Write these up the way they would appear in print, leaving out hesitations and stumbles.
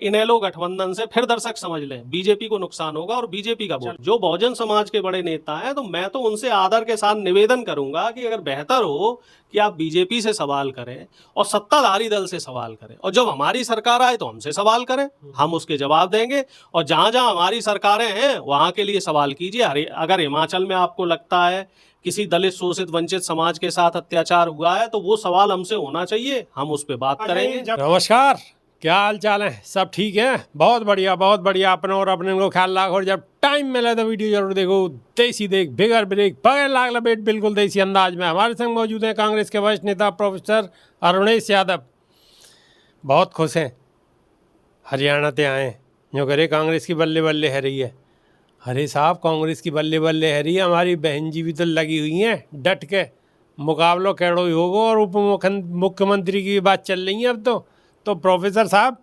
इनेलो गठबंधन से फिर दर्शक समझ लें बीजेपी को नुकसान होगा और बीजेपी का वोट। जो बहुजन समाज के बड़े नेता हैं तो मैं तो उनसे आदर के साथ निवेदन करूंगा कि अगर बेहतर हो कि आप बीजेपी से सवाल करें और सत्ताधारी दल से सवाल करें, और जब हमारी सरकार आए तो हमसे सवाल करें, हम उसके जवाब देंगे। और जहां जहां हमारी सरकारें हैं वहां के लिए सवाल कीजिए। अगर हिमाचल में आपको लगता है किसी दलित शोषित वंचित समाज के साथ अत्याचार हुआ है तो वो सवाल हमसे होना चाहिए, हम उस पर बात करेंगे। नमस्कार, क्या हाल चाल है? सब ठीक है? बहुत बढ़िया। अपने और अपने को ख्याल रखो और जब टाइम मिले तो वीडियो जरूर देखो। देसी देख बिगर ब्रेक बगैर लाग लपेट बिल्कुल देसी अंदाज में। हमारे संग मौजूद हैं कांग्रेस के वरिष्ठ नेता प्रोफेसर अरुणेश यादव। बहुत खुश हैं, हरियाणा से आए जो करे कांग्रेस की बल्ले बल्ले है रही है। अरे साहब, कांग्रेस की बल्ले बल्ले है रही है, हमारी बहन जी भी तो लगी हुई हैं डट के। मुकाबला कैड़ो ही होगा और उप मुख्यमंत्री की बात चल रही है अब तो प्रोफेसर साहब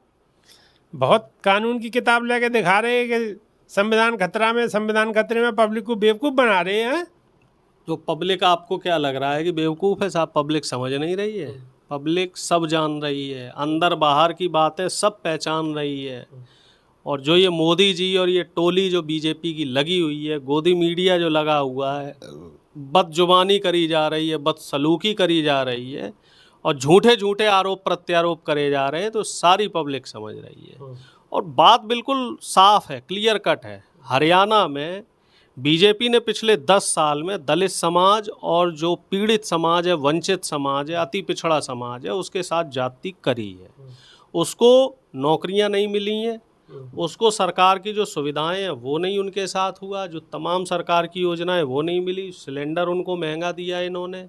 बहुत कानून की किताब लेके दिखा रहे हैं कि संविधान खतरा में, संविधान खतरे में, पब्लिक को बेवकूफ़ बना रहे हैं। तो पब्लिक आपको क्या लग रहा है कि बेवकूफ़ है साहब? पब्लिक समझ नहीं रही है, पब्लिक सब जान रही है, अंदर बाहर की बातें सब पहचान रही है। और जो ये मोदी जी और ये टोली जो बीजेपी की लगी हुई है, गोदी मीडिया जो लगा हुआ है, बदजुबानी करी जा रही है, बदसलूकी करी जा रही है और झूठे झूठे आरोप प्रत्यारोप करे जा रहे हैं, तो सारी पब्लिक समझ रही है। और बात बिल्कुल साफ है, क्लियर कट है। हरियाणा में बीजेपी ने पिछले 10 साल में दलित समाज और जो पीड़ित समाज है, वंचित समाज है, अति पिछड़ा समाज है, उसके साथ जाति करी है। उसको नौकरियां नहीं मिली हैं, उसको सरकार की जो सुविधाएं हैं वो नहीं उनके साथ हुआ, जो तमाम सरकार की योजनाएं वो नहीं मिली, सिलेंडर उनको महंगा दिया इन्होंने,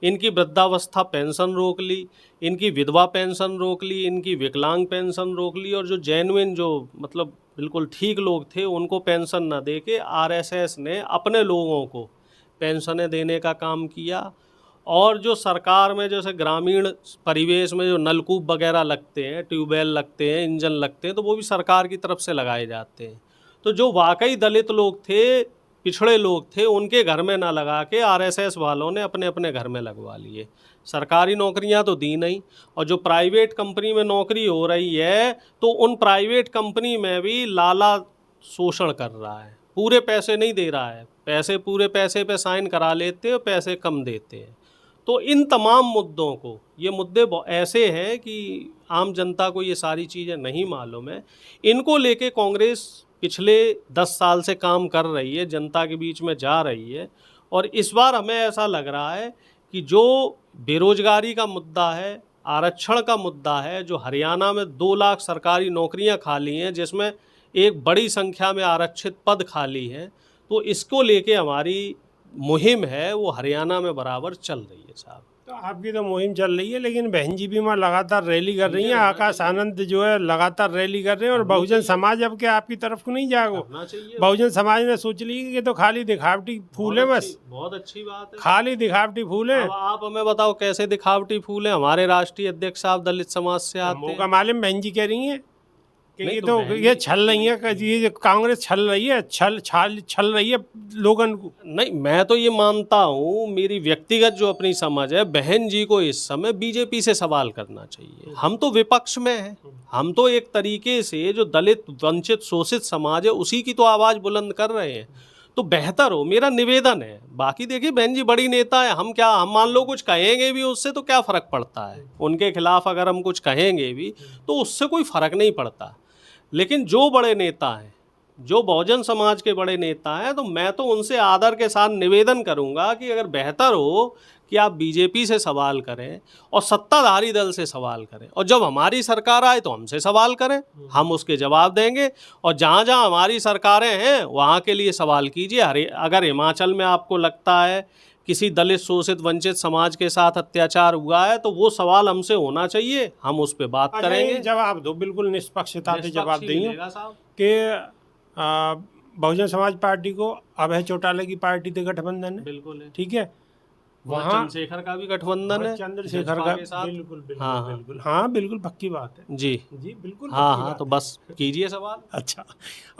इनकी वृद्धावस्था पेंशन रोक ली, इनकी विधवा पेंशन रोक ली, इनकी विकलांग पेंशन रोक ली, और जो जेन्युइन जो मतलब बिल्कुल ठीक लोग थे उनको पेंशन न दे के आरएसएस ने अपने लोगों को पेंशनें देने का काम किया। और जो सरकार में जैसे ग्रामीण परिवेश में जो नलकूप वगैरह लगते हैं, ट्यूबवेल लगते हैं, इंजन लगते हैं, तो वो भी सरकार की तरफ से लगाए जाते हैं। तो जो वाकई दलित लोग थे, पिछड़े लोग थे, उनके घर में ना लगा के आरएसएस वालों ने अपने अपने घर में लगवा लिए। सरकारी नौकरियां तो दी नहीं, और जो प्राइवेट कंपनी में नौकरी हो रही है तो उन प्राइवेट कंपनी में भी लाला शोषण कर रहा है, पूरे पैसे नहीं दे रहा है, पैसे पूरे पैसे पे साइन करा लेते हैं, पैसे कम देते हैं। तो इन तमाम मुद्दों को, ये मुद्दे ऐसे हैं कि आम जनता को ये सारी चीज़ें नहीं मालूम है, इनको लेके कांग्रेस पिछले 10 साल से काम कर रही है, जनता के बीच में जा रही है। और इस बार हमें ऐसा लग रहा है कि जो बेरोजगारी का मुद्दा है, आरक्षण का मुद्दा है, जो हरियाणा में 2 लाख सरकारी नौकरियां खाली हैं जिसमें एक बड़ी संख्या में आरक्षित पद खाली हैं, तो इसको लेके हमारी मुहिम है वो हरियाणा में बराबर चल रही है साहब। तो आपकी तो मुहिम चल रही है, लेकिन बहन जी भी वहाँ लगातार रैली कर रही हैं। आकाश आनंद जो है लगातार रैली कर रहे हैं, और बहुजन समाज अब क्या आपकी तरफ को नहीं जाएगा? बहुजन समाज ने सोच ली कि तो खाली दिखावटी फूल है, बस। बहुत अच्छी बात है, खाली दिखावटी फूल है। आप हमें बताओ कैसे दिखावटी फूल है? हमारे राष्ट्रीय अध्यक्ष साहब दलित समाज से आते हैं। मालूम बहन जी कह रही है कि तो ये छल रही है, ये कांग्रेस छल रही है, छल रही है लोगन को। नहीं, मैं तो ये मानता हूँ, मेरी व्यक्तिगत जो अपनी समझ है, बहन जी को इस समय बीजेपी से सवाल करना चाहिए। हम तो विपक्ष में हैं, हम तो एक तरीके से जो दलित वंचित शोषित समाज है उसी की तो आवाज़ बुलंद कर रहे हैं। तो बेहतर हो, मेरा निवेदन है। बाकी देखिए, बहन जी बड़ी नेता है, हम मान लो कुछ कहेंगे भी उससे तो क्या फ़र्क पड़ता है? उनके खिलाफ अगर हम कुछ कहेंगे भी तो उससे कोई फ़र्क नहीं पड़ता। लेकिन जो बड़े नेता हैं, जो बहुजन समाज के बड़े नेता हैं, तो मैं तो उनसे आदर के साथ निवेदन करूंगा कि अगर बेहतर हो कि आप बीजेपी से सवाल करें और सत्ताधारी दल से सवाल करें, और जब हमारी सरकार आए तो हमसे सवाल करें, हम उसके जवाब देंगे। और जहाँ जहाँ हमारी सरकारें हैं वहाँ के लिए सवाल कीजिए। अगर हिमाचल में आपको लगता है किसी दलित शोषित वंचित समाज के साथ अत्याचार हुआ है तो वो सवाल हमसे होना चाहिए, हम उस पर बात करेंगे। जवाब दो, बिल्कुल निष्पक्षता से जवाब देंगे कि बहुजन समाज पार्टी को अभय चौटाला की पार्टी से गठबंधन है, बिल्कुल है, ठीक है। वहाँ चंद्रशेखर का भी गठबंधन है, चंद्रशेखर का बिल्कुल बिल्कुल, हाँ बिल्कुल पक्की बात है जी बिल्कुल। हाँ, तो बस कीजिए सवाल। अच्छा,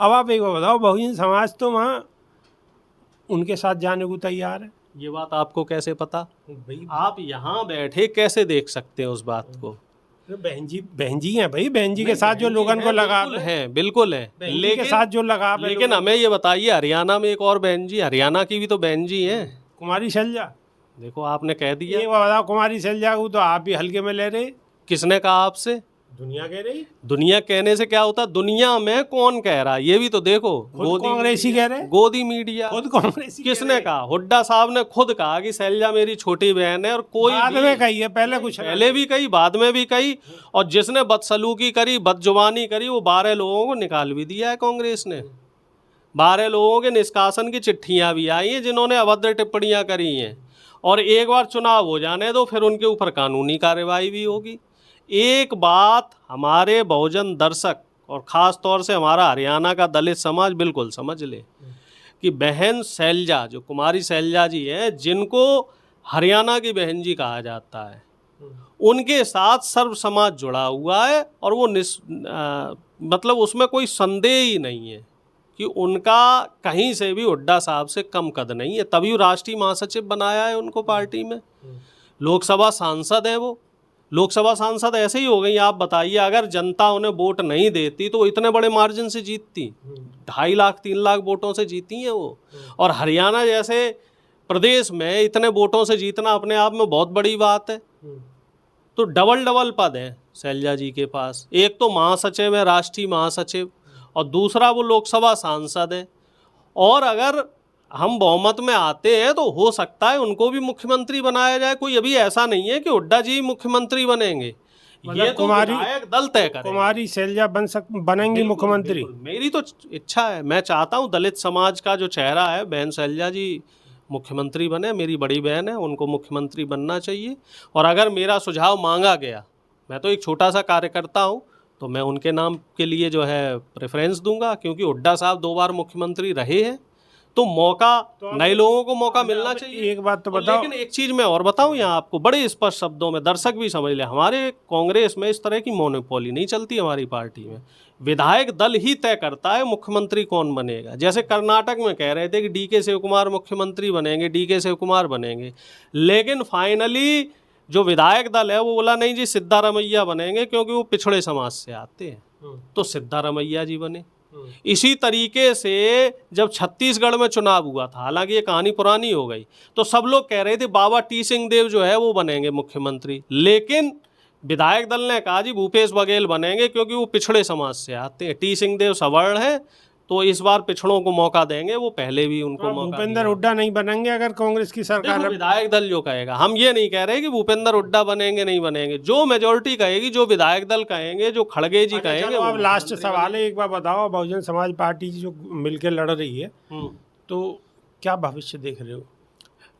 अब आप एक बात बताओ, बहुजन समाज तो वहाँ उनके साथ जाने को तैयार है। ये बात आपको कैसे पता? आप यहाँ बैठे कैसे देख सकते हैं उस बात को? बहन जी हैं भाई, बहन जी के साथ जो लोगन को लगा बिल्कुल है, लेकिन के साथ जो लगा, लेकिन हमें ये बताइए, हरियाणा में एक और बहन जी, हरियाणा की भी तो बहन जी हैं, कुमारी शैलजा। देखो आपने कह दिया। ये बताओ, कुमारी शैलजा को तो आप भी हल्के में ले रहे। किसने कहा आपसे? दुनिया कह रही। दुनिया कहने से क्या होता, दुनिया में कौन कह रहा है ये भी तो देखो। कांग्रेसी कह रहे, गोदी मीडिया, खुद कांग्रेसी। किसने कहा? हुड्डा साहब ने खुद कहा कि शैलजा मेरी छोटी बहन है, और कोई बाद में कही है, पहले कुछ पहले भी कही, बाद में भी कही, और जिसने बदसलूकी करी, बदजुबानी करी, वो 12 लोगों को निकाल भी दिया है कांग्रेस ने। 12 लोगों के निष्कासन की चिट्ठियां भी आई हैं जिन्होंने अभद्र टिप्पणियां करी हैं, और एक बार चुनाव हो जाने दो फिर उनके ऊपर कानूनी कार्रवाई भी होगी। एक बात हमारे बहुजन दर्शक और ख़ास तौर से हमारा हरियाणा का दलित समाज बिल्कुल समझ ले कि बहन शैलजा, जो कुमारी शैलजा जी हैं, जिनको हरियाणा की बहन जी कहा जाता है, उनके साथ सर्व समाज जुड़ा हुआ है, और वो मतलब उसमें कोई संदेह ही नहीं है कि उनका कहीं से भी हुड्डा साहब से कम कद नहीं है, तभी राष्ट्रीय महासचिव बनाया है उनको पार्टी में। लोकसभा सांसद है वो, लोकसभा सांसद ऐसे ही हो गई। आप बताइए, अगर जनता उन्हें वोट नहीं देती तो इतने बड़े मार्जिन से जीतती, 2.5 लाख 3 लाख वोटों से जीती हैं वो। और हरियाणा जैसे प्रदेश में इतने वोटों से जीतना अपने आप में बहुत बड़ी बात है। तो डबल पद है शैलजा जी के पास, एक तो महासचिव है, राष्ट्रीय महासचिव, और दूसरा वो लोकसभा सांसद है। और अगर हम बहुमत में आते हैं तो हो सकता है उनको भी मुख्यमंत्री बनाया जाए। कोई अभी ऐसा नहीं है कि हुड्डा जी मुख्यमंत्री बनेंगे, ये तो विधायक दल तय करेगा। कुमारी शैलजा बनेंगी मुख्यमंत्री। मेरी तो इच्छा है, मैं चाहता हूँ दलित समाज का जो चेहरा है बहन शैलजा जी मुख्यमंत्री बने। मेरी बड़ी बहन है, उनको मुख्यमंत्री बनना चाहिए। और अगर मेरा सुझाव मांगा गया, मैं तो एक छोटा सा कार्यकर्ता हूँ, तो मैं उनके नाम के लिए जो है प्रेफरेंस दूंगा, क्योंकि हुड्डा साहब 2 बार मुख्यमंत्री रहे हैं, तो मौका नए लोगों को मौका मिलना चाहिए। एक बात तो बताओ, लेकिन एक चीज़ मैं और बताऊं यहाँ आपको, बड़े स्पष्ट शब्दों में, दर्शक भी समझ ले, हमारे कांग्रेस में इस तरह की मोनोपोली नहीं चलती। हमारी पार्टी में विधायक दल ही तय करता है मुख्यमंत्री कौन बनेगा। जैसे कर्नाटक में कह रहे थे कि DK शिवकुमार मुख्यमंत्री बनेंगे, DK शिवकुमार बनेंगे, लेकिन फाइनली जो विधायक दल है वो बोला नहीं जी सिद्धारमैया बनेंगे, क्योंकि वो पिछड़े समाज से आते हैं, तो सिद्धारमैया जी बने। इसी तरीके से जब छत्तीसगढ़ में चुनाव हुआ था, हालांकि ये कहानी पुरानी हो गई, तो सब लोग कह रहे थे बाबा टी सिंहदेव जो है वो बनेंगे मुख्यमंत्री, लेकिन विधायक दल ने कहा जी भूपेश बघेल बनेंगे, क्योंकि वो पिछड़े समाज से आते हैं। टी सिंहदेव सवर्ण है, तो इस बार पिछड़ों को मौका देंगे, वो पहले भी उनको मौका। भूपेंद्र हुड्डा नहीं बनेंगे अगर कांग्रेस की सरकार? विधायक दल जो कहेगा, हम ये नहीं कह रहे कि भूपेंद्र हुड्डा बनेंगे नहीं बनेंगे, जो मेजोरिटी कहेगी, जो विधायक दल कहेंगे, जो खड़गे जी कहेंगे। अब लास्ट सवाल है, एक बार बताओ, बहुजन समाज पार्टी जो मिलकर लड़ रही है, तो क्या भविष्य देख रहे हो?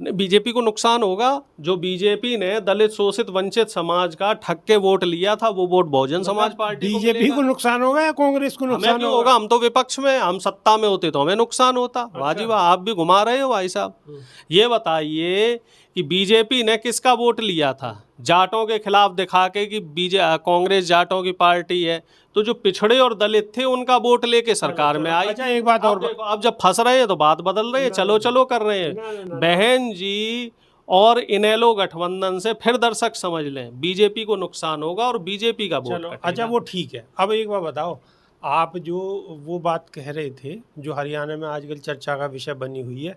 बीजेपी को नुकसान होगा। जो बीजेपी ने दलित शोषित वंचित समाज का ठग के वोट लिया था, वो vote Bahujan Samaj party BJP को नुकसान होगा या कांग्रेस को नुकसान होगा? हम तो विपक्ष में, हम सत्ता में होते तो हमें नुकसान होता। अच्छा। वाह जी वाह, आप भी घुमा रहे हो भाई साहब। ये बताइए कि बीजेपी ने किसका वोट लिया था? जाटों के खिलाफ दिखा के कि कांग्रेस जाटों की पार्टी है, तो जो पिछड़े और दलित थे उनका वोट लेके सरकार में आई। अच्छा, एक बात और, अब जब फंस रहे हैं तो बात बदल रहे हैं, चलो चलो कर रहे हैं। बहन जी और इनेलो गठबंधन से फिर दर्शक समझ लें, बीजेपी को नुकसान होगा और बीजेपी का वोट। अच्छा वो ठीक है। अब एक बार बताओ, आप जो वो बात कह रहे थे जो हरियाणा में आजकल चर्चा का विषय बनी हुई है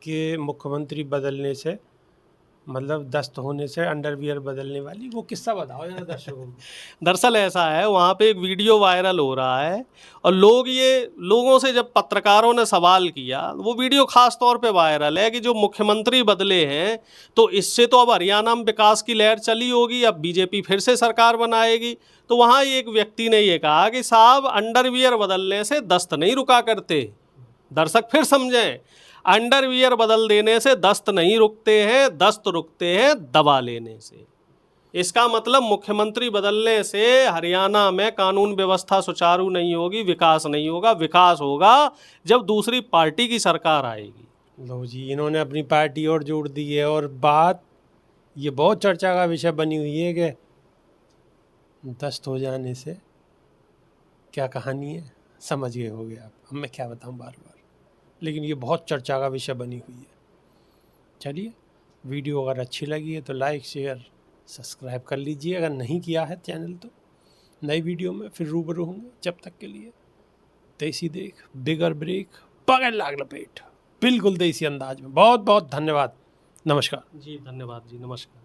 कि मुख्यमंत्री बदलने से, मतलब दस्त होने से अंडरवियर बदलने वाली, वो किस्सा बताओ जरा दर्शकों को। दरअसल ऐसा है, वहाँ पे एक वीडियो वायरल हो रहा है, और लोगों से जब पत्रकारों ने सवाल किया, वो वीडियो खास तौर पे वायरल है कि जो मुख्यमंत्री बदले हैं, तो इससे तो अब हरियाणा में विकास की लहर चली होगी, अब बीजेपी फिर से सरकार बनाएगी। तो वहाँ एक व्यक्ति ने ये कहा कि साहब अंडरवियर बदलने से दस्त नहीं रुका करते। दर्शक फिर समझें, अंडरवियर बदल देने से दस्त नहीं रुकते हैं, दस्त रुकते हैं दवा लेने से। इसका मतलब मुख्यमंत्री बदलने से हरियाणा में कानून व्यवस्था सुचारू नहीं होगी, विकास नहीं होगा। विकास होगा जब दूसरी पार्टी की सरकार आएगी। लो जी, इन्होंने अपनी पार्टी और जोड़ दी है। और बात ये बहुत चर्चा का विषय बनी हुई है कि दस्त हो जाने से क्या कहानी है, समझ गए होगे आप। अब मैं क्या बताऊं बार बार, लेकिन ये बहुत चर्चा का विषय बनी हुई है। चलिए, वीडियो अगर अच्छी लगी है तो लाइक शेयर सब्सक्राइब कर लीजिए अगर नहीं किया है चैनल तो। नई वीडियो में फिर रूबरू होंगे, जब तक के लिए देसी देख, बिगर ब्रेक, पकड़ लाग लपेट, बिल्कुल देसी अंदाज में। बहुत बहुत धन्यवाद, नमस्कार। जी धन्यवाद जी, नमस्कार।